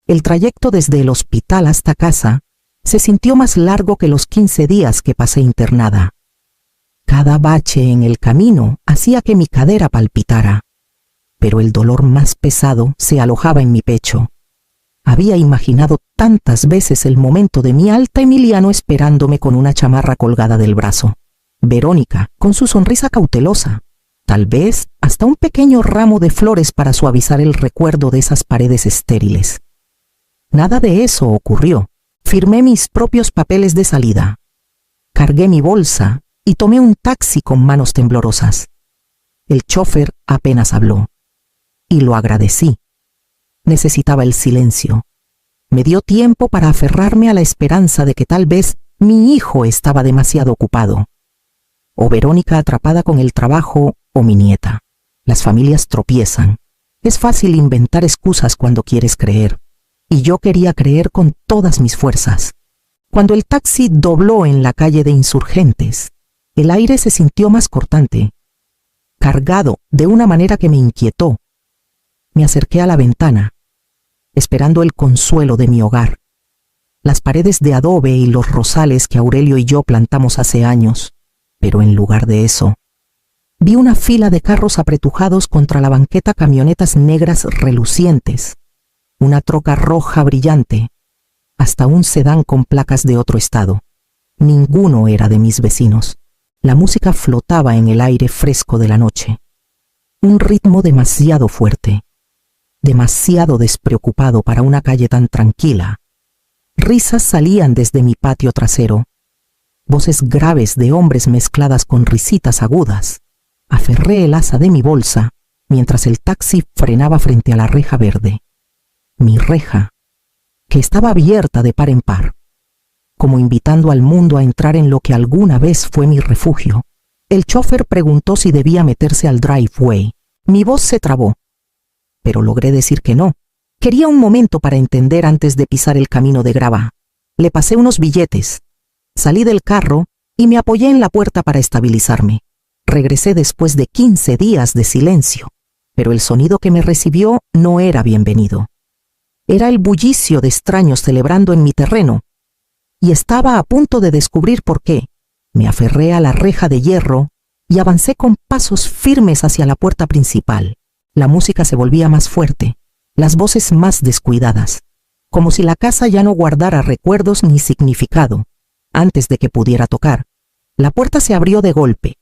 El trayecto desde el hospital hasta casa se sintió más largo que los 15 días que pasé internada. Cada bache en el camino hacía que mi cadera palpitara, pero el dolor más pesado se alojaba en mi pecho. Había imaginado tantas veces el momento de mi alta Emiliano esperándome con una chamarra colgada del brazo. Verónica, con su sonrisa cautelosa, tal vez hasta un pequeño ramo de flores para suavizar el recuerdo de esas paredes estériles. Nada de eso ocurrió. Firmé mis propios papeles de salida. Cargué mi bolsa y tomé un taxi con manos temblorosas. El chofer apenas habló. Y lo agradecí. Necesitaba el silencio. Me dio tiempo para aferrarme a la esperanza de que tal vez mi hijo estaba demasiado ocupado. O Verónica atrapada con el trabajo, o mi nieta. Las familias tropiezan. Es fácil inventar excusas cuando quieres creer. Y yo quería creer con todas mis fuerzas. Cuando el taxi dobló en la calle de Insurgentes, el aire se sintió más cortante, cargado de una manera que me inquietó. Me acerqué a la ventana, esperando el consuelo de mi hogar. Las paredes de adobe y los rosales que Aurelio y yo plantamos hace años, pero en lugar de eso, vi una fila de carros apretujados contra la banqueta, camionetas negras relucientes, una troca roja brillante, hasta un sedán con placas de otro estado. Ninguno era de mis vecinos. La música flotaba en el aire fresco de la noche. Un ritmo demasiado fuerte, demasiado despreocupado para una calle tan tranquila. Risas salían desde mi patio trasero, voces graves de hombres mezcladas con risitas agudas. Aferré el asa de mi bolsa mientras el taxi frenaba frente a la reja verde. Mi reja, que estaba abierta de par en par, como invitando al mundo a entrar en lo que alguna vez fue mi refugio. El chofer preguntó si debía meterse al driveway. Mi voz se trabó, pero logré decir que no. Quería un momento para entender antes de pisar el camino de grava. Le pasé unos billetes, salí del carro y me apoyé en la puerta para estabilizarme. Regresé después de 15 días de silencio, pero el sonido que me recibió no era bienvenido. Era el bullicio de extraños celebrando en mi terreno, y estaba a punto de descubrir por qué. Me aferré a la reja de hierro y avancé con pasos firmes hacia la puerta principal. La música se volvía más fuerte, las voces más descuidadas, como si la casa ya no guardara recuerdos ni significado. Antes de que pudiera tocar, la puerta se abrió de golpe.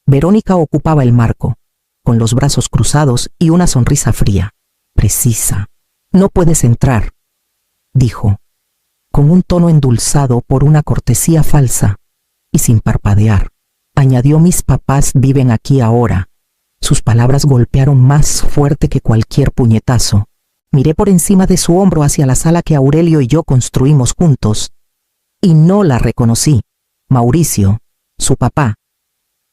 Verónica ocupaba el marco, con los brazos cruzados y una sonrisa fría. Precisa. No puedes entrar, dijo, con un tono endulzado por una cortesía falsa, y sin parpadear. Añadió: mis papás viven aquí ahora. Sus palabras golpearon más fuerte que cualquier puñetazo. Miré por encima de su hombro hacia la sala que Aurelio y yo construimos juntos, y no la reconocí. Mauricio, su papá,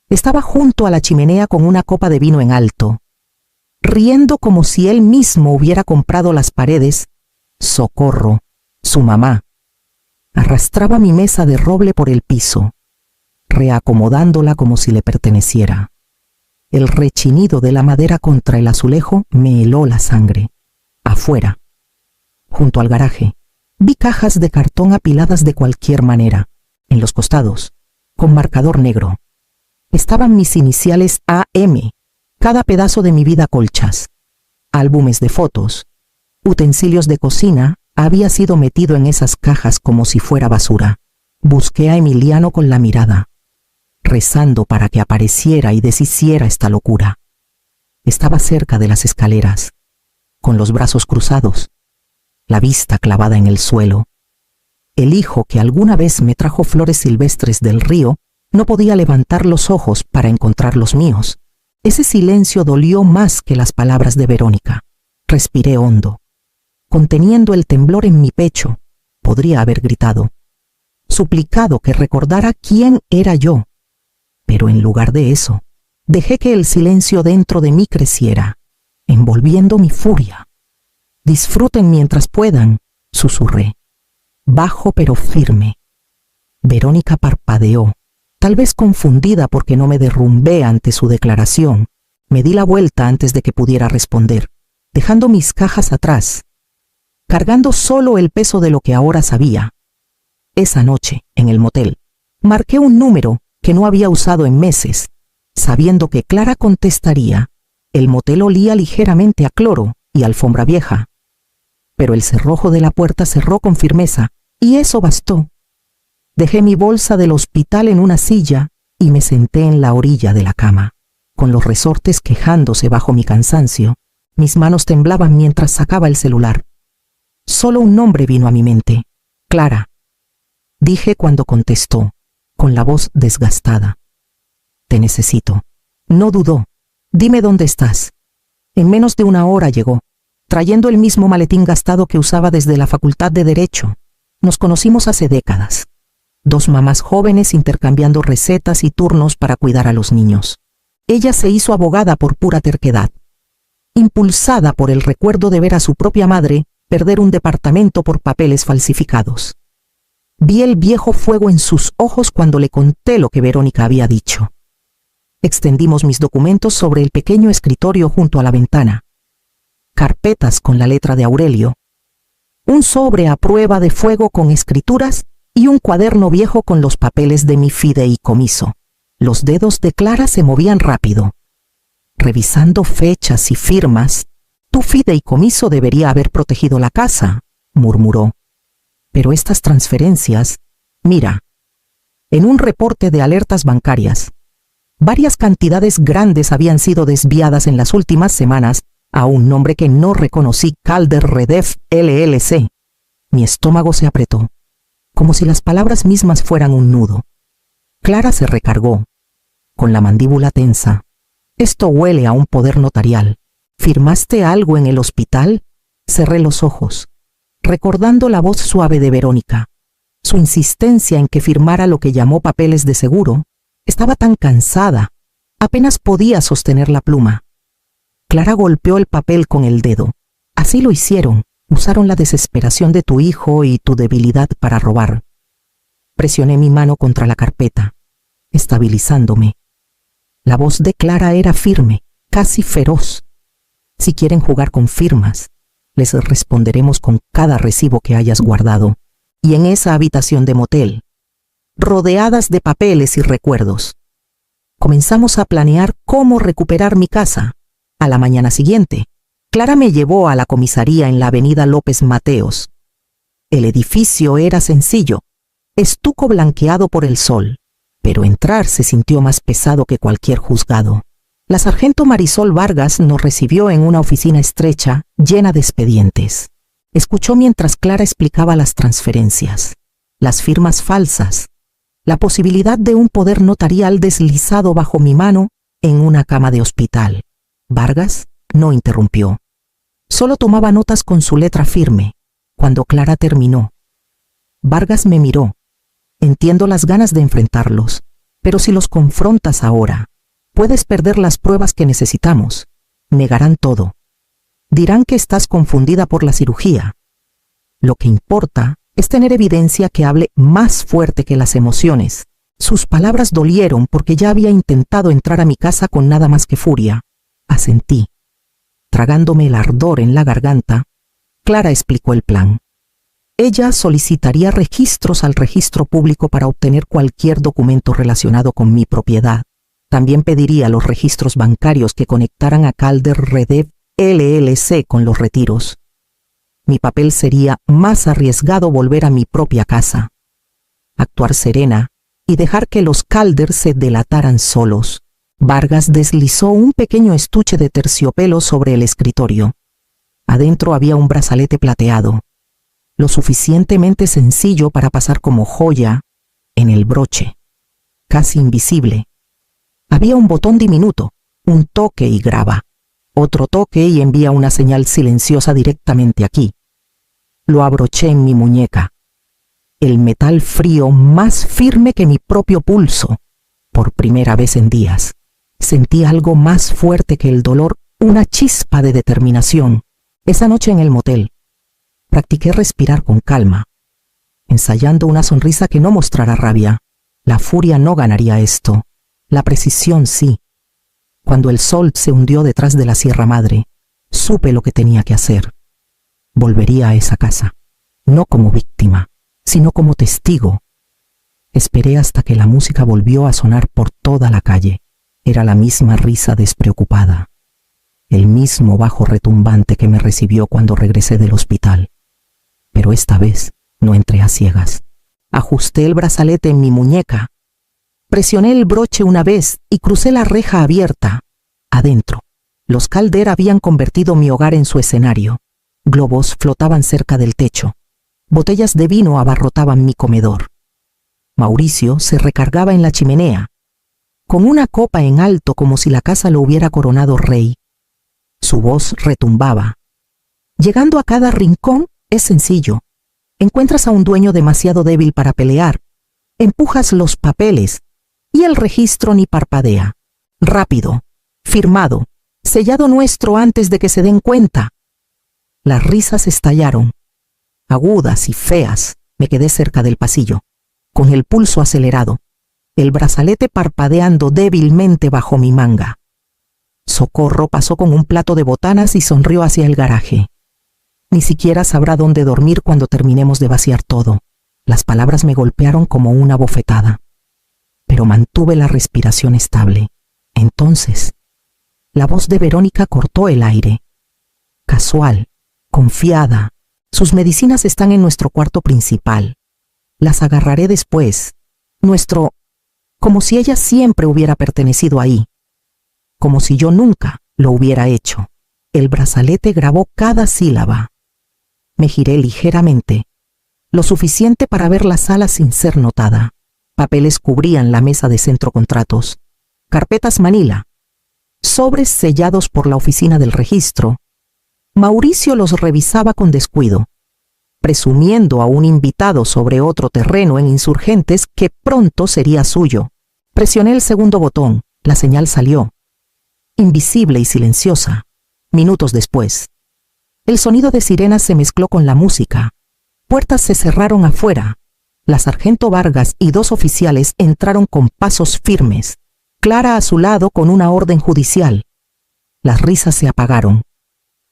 estaba junto a la chimenea con una copa de vino en alto, riendo como si él mismo hubiera comprado las paredes. Socorro, su mamá, arrastraba mi mesa de roble por el piso, reacomodándola como si le perteneciera. El rechinido de la madera contra el azulejo me heló la sangre. Afuera, junto al garaje, vi cajas de cartón apiladas de cualquier manera. En los costados, con marcador negro, estaban mis iniciales AM, cada pedazo de mi vida colchas. Álbumes de fotos, utensilios de cocina, había sido metido en esas cajas como si fuera basura. Busqué a Emiliano con la mirada, rezando para que apareciera y deshiciera esta locura. Estaba cerca de las escaleras, con los brazos cruzados, la vista clavada en el suelo. El hijo que alguna vez me trajo flores silvestres del río no podía levantar los ojos para encontrar los míos. Ese silencio dolió más que las palabras de Verónica. Respiré hondo, conteniendo el temblor en mi pecho. Podría haber gritado, suplicado que recordara quién era yo. Pero en lugar de eso, dejé que el silencio dentro de mí creciera, envolviendo mi furia. Disfruten mientras puedan, susurré, bajo pero firme. Verónica parpadeó, tal vez confundida porque no me derrumbé ante su declaración. Me di la vuelta antes de que pudiera responder, dejando mis cajas atrás. cargando solo el peso de lo que ahora sabía. Esa noche, en el motel, marqué un número que no había usado en meses, sabiendo que Clara contestaría. El motel olía ligeramente a cloro y alfombra vieja, pero el cerrojo de la puerta cerró con firmeza, y eso bastó. Dejé mi bolsa del hospital en una silla y me senté en la orilla de la cama, con los resortes quejándose bajo mi cansancio. Mis manos temblaban mientras sacaba el celular. Solo un nombre vino a mi mente: Clara. Dije cuando contestó, con la voz desgastada. Te necesito. No dudó. Dime dónde estás. En menos de una hora llegó, trayendo el mismo maletín gastado que usaba desde la Facultad de Derecho. Nos conocimos hace décadas. Dos mamás jóvenes intercambiando recetas y turnos para cuidar a los niños. Ella se hizo abogada por pura terquedad, impulsada por el recuerdo de ver a su propia madre perder un departamento por papeles falsificados. Vi el viejo fuego en sus ojos cuando le conté lo que Verónica había dicho. Extendimos mis documentos sobre el pequeño escritorio junto a la ventana. Carpetas con la letra de Aurelio, un sobre a prueba de fuego con escrituras y un cuaderno viejo con los papeles de mi fideicomiso. Los dedos de Clara se movían rápido. Revisando fechas y firmas, tu fideicomiso debería haber protegido la casa, murmuró. Pero estas transferencias, mira, en un reporte de alertas bancarias, varias cantidades grandes habían sido desviadas en las últimas semanas a un nombre que no reconocí: Calder Redef LLC. Mi estómago se apretó, como si las palabras mismas fueran un nudo. Clara se recargó, con la mandíbula tensa. Esto huele a un poder notarial. ¿Firmaste algo en el hospital? Cerré los ojos, recordando la voz suave de Verónica. Su insistencia en que firmara lo que llamó papeles de seguro. Estaba tan cansada, apenas podía sostener la pluma. Clara golpeó el papel con el dedo. Así lo hicieron. Usaron la desesperación de tu hijo y tu debilidad para robar. Presioné mi mano contra la carpeta, estabilizándome. La voz de Clara era firme, casi feroz. Si quieren jugar con firmas, les responderemos con cada recibo que hayas guardado. Y en esa habitación de motel, rodeadas de papeles y recuerdos, comenzamos a planear cómo recuperar mi casa. A la mañana siguiente, Clara me llevó a la comisaría en la avenida López Mateos. El edificio era sencillo, estuco blanqueado por el sol, pero entrar se sintió más pesado que cualquier juzgado. La sargento Marisol Vargas nos recibió en una oficina estrecha, llena de expedientes. Escuchó mientras Clara explicaba las transferencias, las firmas falsas, la posibilidad de un poder notarial deslizado bajo mi mano en una cama de hospital. Vargas no interrumpió. Solo tomaba notas con su letra firme. Cuando Clara terminó, Vargas me miró. Entiendo las ganas de enfrentarlos, pero si los confrontas ahora, puedes perder las pruebas que necesitamos. Negarán todo. Dirán que estás confundida por la cirugía. Lo que importa es tener evidencia que hable más fuerte que las emociones. Sus palabras dolieron porque ya había intentado entrar a mi casa con nada más que furia. Asentí. Tragándome el ardor en la garganta, Clara explicó el plan. Ella solicitaría registros al registro público para obtener cualquier documento relacionado con mi propiedad. También pediría los registros bancarios que conectaran a Calder Redef LLC con los retiros. Mi papel sería más arriesgado volver a mi propia casa, actuar serena y dejar que los Calder se delataran solos. Vargas deslizó un pequeño estuche de terciopelo sobre el escritorio. Adentro había un brazalete plateado, lo suficientemente sencillo para pasar como joya en el broche, casi invisible. Había un botón diminuto, un toque y graba, otro toque y envía una señal silenciosa directamente aquí. Lo abroché en mi muñeca. El metal frío más firme que mi propio pulso. Por primera vez en días, sentí algo más fuerte que el dolor, una chispa de determinación. Esa noche en el motel, practiqué respirar con calma, ensayando una sonrisa que no mostrara rabia. La furia no ganaría esto, la precisión sí. Cuando el sol se hundió detrás de la Sierra Madre, supe lo que tenía que hacer. Volvería a esa casa, no como víctima, sino como testigo. Esperé hasta que la música volvió a sonar por toda la calle. Era la misma risa despreocupada, el mismo bajo retumbante que me recibió cuando regresé del hospital. Pero esta vez no entré a ciegas. Ajusté el brazalete en mi muñeca, presioné el broche una vez y crucé la reja abierta. Adentro, los Calder habían convertido mi hogar en su escenario. Globos flotaban cerca del techo. Botellas de vino abarrotaban mi comedor. Mauricio se recargaba en la chimenea, con una copa en alto como si la casa lo hubiera coronado rey. Su voz retumbaba. Llegando a cada rincón es sencillo. Encuentras a un dueño demasiado débil para pelear. Empujas los papeles y el registro ni parpadea. Rápido, firmado, sellado nuestro antes de que se den cuenta. Las risas estallaron. Agudas y feas, me quedé cerca del pasillo, con el pulso acelerado, el brazalete parpadeando débilmente bajo mi manga. Socorro pasó con un plato de botanas y sonrió hacia el garaje. Ni siquiera sabrá dónde dormir cuando terminemos de vaciar todo. Las palabras me golpearon como una bofetada, pero mantuve la respiración estable. Entonces, la voz de Verónica cortó el aire. Casual, confiada. Sus medicinas están en nuestro cuarto principal. Las agarraré después. Como si ella siempre hubiera pertenecido ahí. Como si yo nunca lo hubiera hecho. El brazalete grabó cada sílaba. Me giré ligeramente, lo suficiente para ver la sala sin ser notada. Papeles cubrían la mesa de centro contratos. Carpetas Manila. Sobres sellados por la oficina del registro. Mauricio los revisaba con descuido, presumiendo a un invitado sobre otro terreno en Insurgentes que pronto sería suyo. Presioné el segundo botón. La señal salió, invisible y silenciosa. Minutos después, el sonido de sirenas se mezcló con la música. Puertas se cerraron afuera. La sargento Vargas y 2 oficiales entraron con pasos firmes. Clara a su lado con una orden judicial. Las risas se apagaron.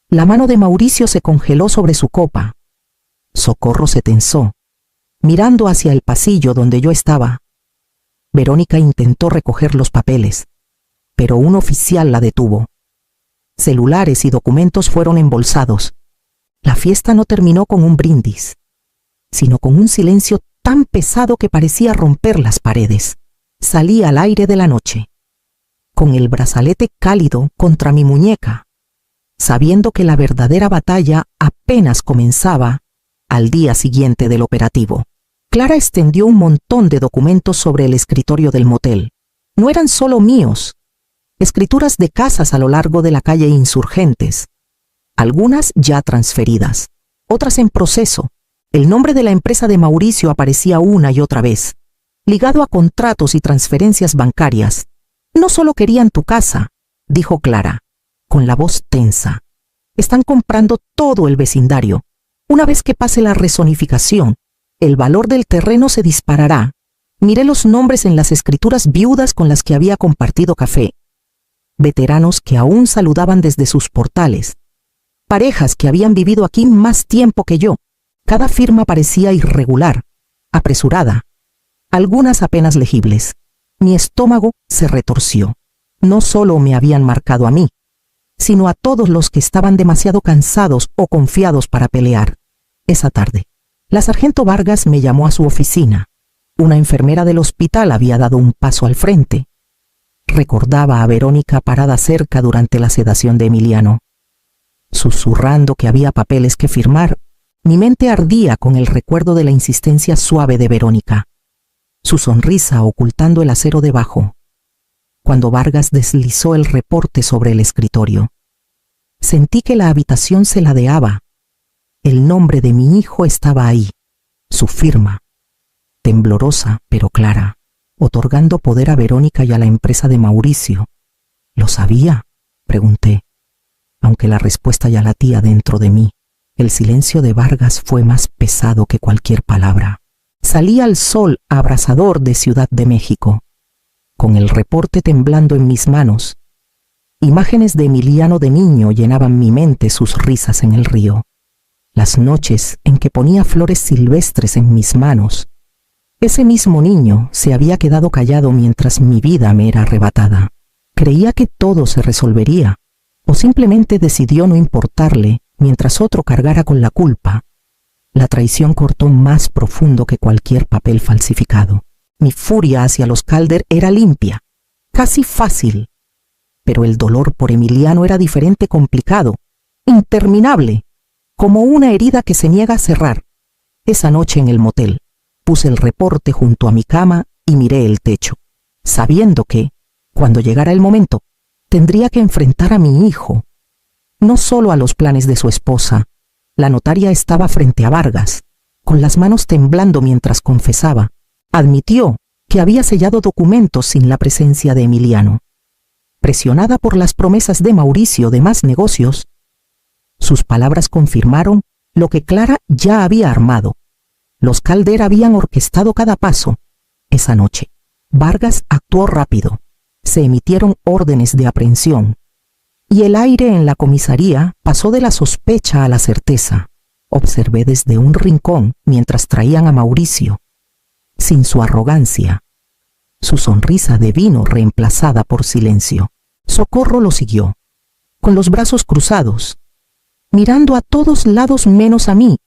La mano de Mauricio se congeló sobre su copa. Socorro se tensó, mirando hacia el pasillo donde yo estaba. Verónica intentó recoger los papeles, pero un oficial la detuvo. Celulares y documentos fueron embolsados. La fiesta no terminó con un brindis, sino con un silencio tan pesado que parecía romper las paredes. Salí al aire de la noche, con el brazalete cálido contra mi muñeca, sabiendo que la verdadera batalla apenas comenzaba al día siguiente del operativo. Clara extendió un montón de documentos sobre el escritorio del motel. No eran solo míos, escrituras de casas a lo largo de la calle Insurgentes, algunas ya transferidas, otras en proceso. El nombre de la empresa de Mauricio aparecía una y otra vez, ligado a contratos y transferencias bancarias. No solo querían tu casa, dijo Clara, con la voz tensa. Están comprando todo el vecindario. Una vez que pase la rezonificación, el valor del terreno se disparará. Miré los nombres en las escrituras viudas con las que había compartido café. Veteranos que aún saludaban desde sus portales. Parejas que habían vivido aquí más tiempo que yo. Cada firma parecía irregular, apresurada. Algunas apenas legibles. Mi estómago se retorció. No solo me habían marcado a mí, sino a todos los que estaban demasiado cansados o confiados para pelear. Esa tarde, la sargento Vargas me llamó a su oficina. Una enfermera del hospital había dado un paso al frente. Recordaba a Verónica parada cerca durante la sedación de Emiliano. Susurrando que había papeles que firmar, mi mente ardía con el recuerdo de la insistencia suave de Verónica, su sonrisa ocultando el acero debajo, cuando Vargas deslizó el reporte sobre el escritorio. Sentí que la habitación se ladeaba. El nombre de mi hijo estaba ahí, su firma, temblorosa pero clara, otorgando poder a Verónica y a la empresa de Mauricio. ¿Lo sabía?, pregunté, aunque la respuesta ya latía dentro de mí. El silencio de Vargas fue más pesado que cualquier palabra. Salí al sol abrasador de Ciudad de México, con el reporte temblando en mis manos. Imágenes de Emiliano de niño llenaban mi mente, sus risas en el río, las noches en que ponía flores silvestres en mis manos. Ese mismo niño se había quedado callado mientras mi vida me era arrebatada. Creía que todo se resolvería, o simplemente decidió no importarle mientras otro cargara con la culpa. La traición cortó más profundo que cualquier papel falsificado. Mi furia hacia los Calder era limpia, casi fácil, pero el dolor por Emiliano era diferente, complicado, interminable, como una herida que se niega a cerrar. Esa noche en el motel, puse el reporte junto a mi cama y miré el techo, sabiendo que, cuando llegara el momento, tendría que enfrentar a mi hijo, no solo a los planes de su esposa. La notaria estaba frente a Vargas, con las manos temblando mientras confesaba. Admitió que había sellado documentos sin la presencia de Emiliano. Presionada por las promesas de Mauricio de más negocios, sus palabras confirmaron lo que Clara ya había armado. Los Calder habían orquestado cada paso. Esa noche, Vargas actuó rápido. Se emitieron órdenes de aprehensión, y el aire en la comisaría pasó de la sospecha a la certeza. Observé desde un rincón mientras traían a Mauricio, sin su arrogancia, su sonrisa de vino reemplazada por silencio. Socorro lo siguió, con los brazos cruzados, mirando a todos lados menos a mí.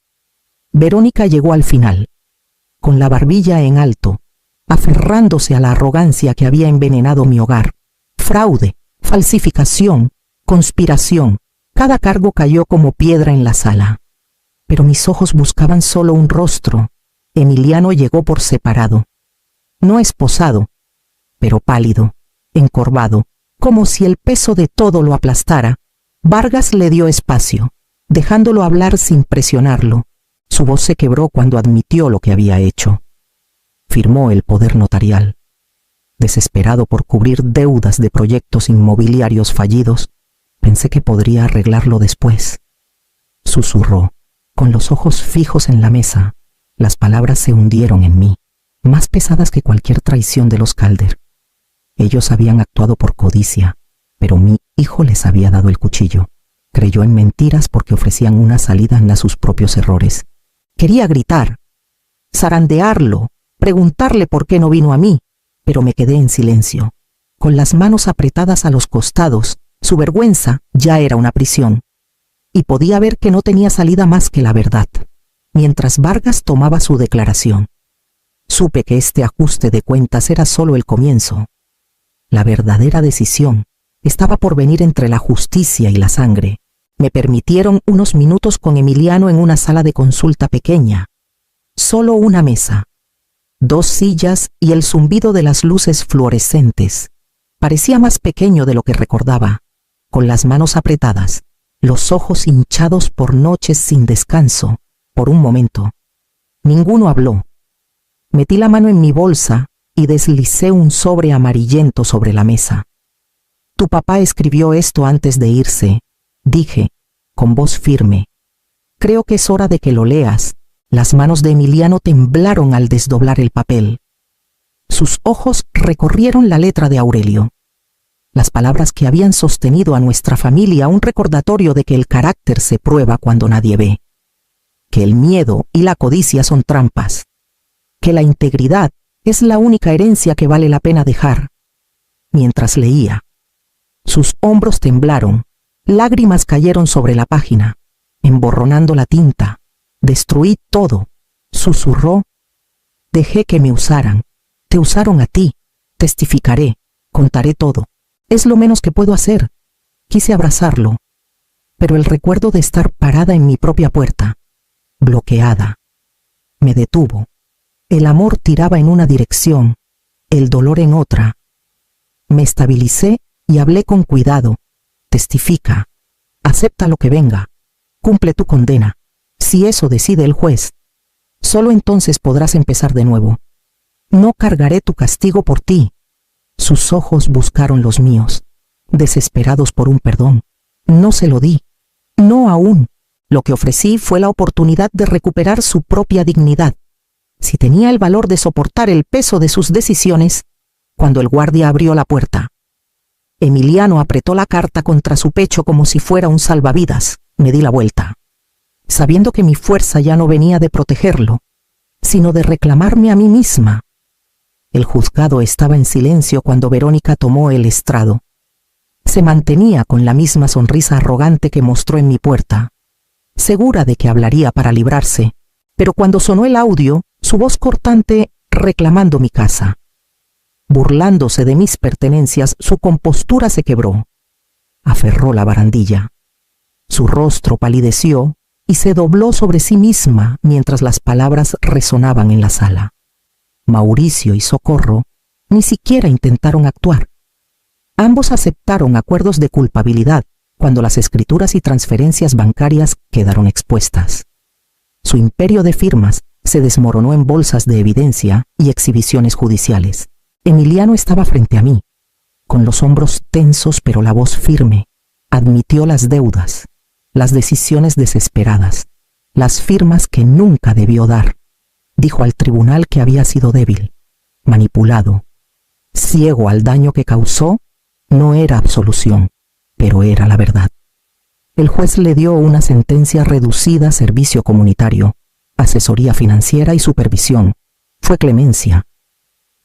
Verónica llegó al final, con la barbilla en alto, aferrándose a la arrogancia que había envenenado mi hogar. Fraude, falsificación, conspiración, cada cargo cayó como piedra en la sala. Pero mis ojos buscaban solo un rostro. Emiliano llegó por separado, no esposado, pero pálido, encorvado, como si el peso de todo lo aplastara. Vargas le dio espacio, dejándolo hablar sin presionarlo. Su voz se quebró cuando admitió lo que había hecho. Firmó el poder notarial. Desesperado por cubrir deudas de proyectos inmobiliarios fallidos, pensé que podría arreglarlo después. Susurró, con los ojos fijos en la mesa. Las palabras se hundieron en mí, más pesadas que cualquier traición de los Calder. Ellos habían actuado por codicia, pero mi hijo les había dado el cuchillo. Creyó en mentiras porque ofrecían una salida a sus propios errores. Quería gritar, zarandearlo, preguntarle por qué no vino a mí, pero me quedé en silencio, con las manos apretadas a los costados. Su vergüenza ya era una prisión, y podía ver que no tenía salida más que la verdad. Mientras Vargas tomaba su declaración, supe que este ajuste de cuentas era solo el comienzo. La verdadera decisión estaba por venir entre la justicia y la sangre. Me permitieron unos minutos con Emiliano en una sala de consulta pequeña. Solo una mesa, 2 sillas y el zumbido de las luces fluorescentes. Parecía más pequeño de lo que recordaba, con las manos apretadas, los ojos hinchados por noches sin descanso. Por un momento, ninguno habló. Metí la mano en mi bolsa y deslicé un sobre amarillento sobre la mesa. Tu papá escribió esto antes de irse, dije, con voz firme. Creo que es hora de que lo leas. Las manos de Emiliano temblaron al desdoblar el papel. Sus ojos recorrieron la letra de Aurelio. Las palabras que habían sostenido a nuestra familia, un recordatorio de que el carácter se prueba cuando nadie ve, que el miedo y la codicia son trampas, que la integridad es la única herencia que vale la pena dejar. Mientras leía, sus hombros temblaron, lágrimas cayeron sobre la página, emborronando la tinta. Destruí todo, susurró. Dejé que me usaran. Te usaron a ti. Testificaré, contaré todo. Es lo menos que puedo hacer. Quise abrazarlo, pero el recuerdo de estar parada en mi propia puerta, bloqueada, me detuvo. El amor tiraba en una dirección, el dolor en otra. Me estabilicé y hablé con cuidado. Testifica, acepta lo que venga, cumple tu condena. Si eso decide el juez, solo entonces podrás empezar de nuevo. No cargaré tu castigo por ti. Sus ojos buscaron los míos, desesperados por un perdón. No se lo di, no aún. Lo que ofrecí fue la oportunidad de recuperar su propia dignidad. Si tenía el valor de soportar el peso de sus decisiones, cuando el guardia abrió la puerta, Emiliano apretó la carta contra su pecho como si fuera un salvavidas. Me di la vuelta. sabiendo que mi fuerza ya no venía de protegerlo, sino de reclamarme a mí misma. El juzgado estaba en silencio cuando Verónica tomó el estrado. Se mantenía con la misma sonrisa arrogante que mostró en mi puerta, segura de que hablaría para librarse, pero cuando sonó el audio, su voz cortante reclamando mi casa. Burlándose de mis pertenencias, su compostura se quebró. Aferró la barandilla. Su rostro palideció y se dobló sobre sí misma mientras las palabras resonaban en la sala. Mauricio y Socorro ni siquiera intentaron actuar. Ambos aceptaron acuerdos de culpabilidad cuando las escrituras y transferencias bancarias quedaron expuestas. Su imperio de firmas se desmoronó en bolsas de evidencia y exhibiciones judiciales. Emiliano estaba frente a mí, con los hombros tensos pero la voz firme. Admitió las deudas, las decisiones desesperadas, las firmas que nunca debió dar. Dijo al tribunal que había sido débil, manipulado, ciego al daño que causó. No era absolución, pero era la verdad. El juez le dio una sentencia reducida a servicio comunitario, asesoría financiera y supervisión. Fue clemencia,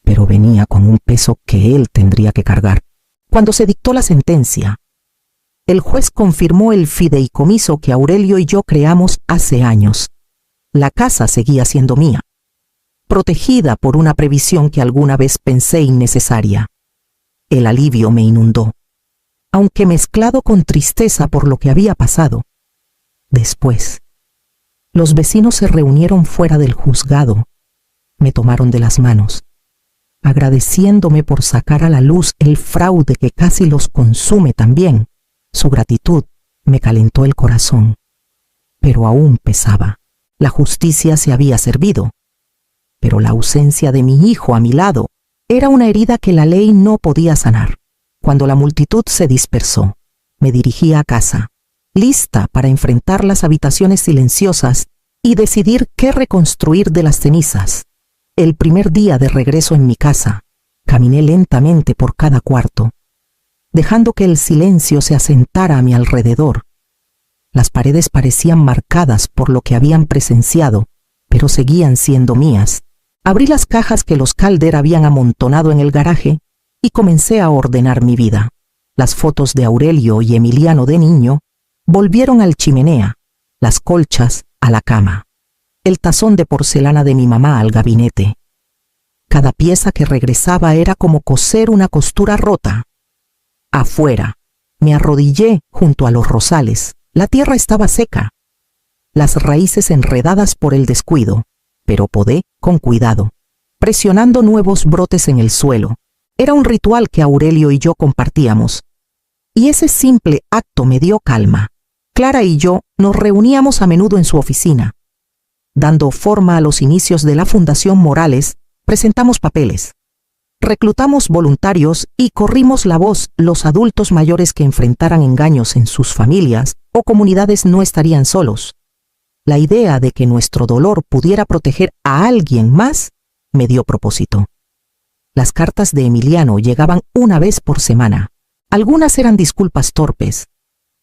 pero venía con un peso que él tendría que cargar. Cuando se dictó la sentencia, el juez confirmó el fideicomiso que Aurelio y yo creamos hace años. La casa seguía siendo mía, protegida por una previsión que alguna vez pensé innecesaria. El alivio me inundó, aunque mezclado con tristeza por lo que había pasado. Después, los vecinos se reunieron fuera del juzgado, me tomaron de las manos, agradeciéndome por sacar a la luz el fraude que casi los consume también. Su gratitud me calentó el corazón, pero aún pesaba. La justicia se había servido, pero la ausencia de mi hijo a mi lado era una herida que la ley no podía sanar. Cuando la multitud se dispersó, me dirigí a casa, lista para enfrentar las habitaciones silenciosas y decidir qué reconstruir de las cenizas. El primer día de regreso en mi casa, caminé lentamente por cada cuarto, dejando que el silencio se asentara a mi alrededor. Las paredes parecían marcadas por lo que habían presenciado, pero seguían siendo mías. Abrí las cajas que los Calder habían amontonado en el garaje y comencé a ordenar mi vida. Las fotos de Aurelio y Emiliano de niño volvieron al chimenea, las colchas a la cama, el tazón de porcelana de mi mamá al gabinete. Cada pieza que regresaba era como coser una costura rota. Afuera, me arrodillé junto a los rosales. La tierra estaba seca, las raíces enredadas por el descuido, pero podé con cuidado, presionando nuevos brotes en el suelo. Era un ritual que Aurelio y yo compartíamos, y ese simple acto me dio calma. Clara y yo nos reuníamos a menudo en su oficina. Dando forma a los inicios de la Fundación Morales, presentamos papeles, reclutamos voluntarios y corrimos la voz. Los adultos mayores que enfrentaran engaños en sus familias o comunidades no estarían solos. La idea de que nuestro dolor pudiera proteger a alguien más me dio propósito. Las cartas de Emiliano llegaban una vez por semana. Algunas eran disculpas torpes,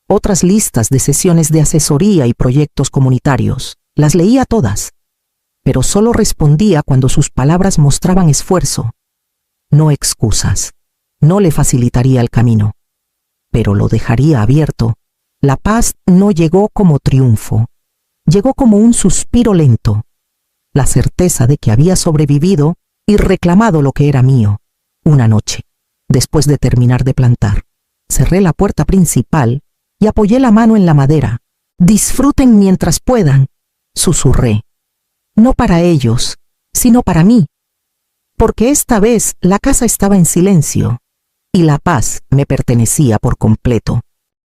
otras listas de sesiones de asesoría y proyectos comunitarios. Las leía todas, pero solo respondía cuando sus palabras mostraban esfuerzo, no excusas. No le facilitaría el camino, pero lo dejaría abierto. La paz no llegó como triunfo, llegó como un suspiro lento, la certeza de que había sobrevivido y reclamado lo que era mío. Una noche, después de terminar de plantar, cerré la puerta principal y apoyé la mano en la madera. Disfruten mientras puedan, susurré. No para ellos, sino para mí, porque esta vez la casa estaba en silencio y la paz me pertenecía por completo.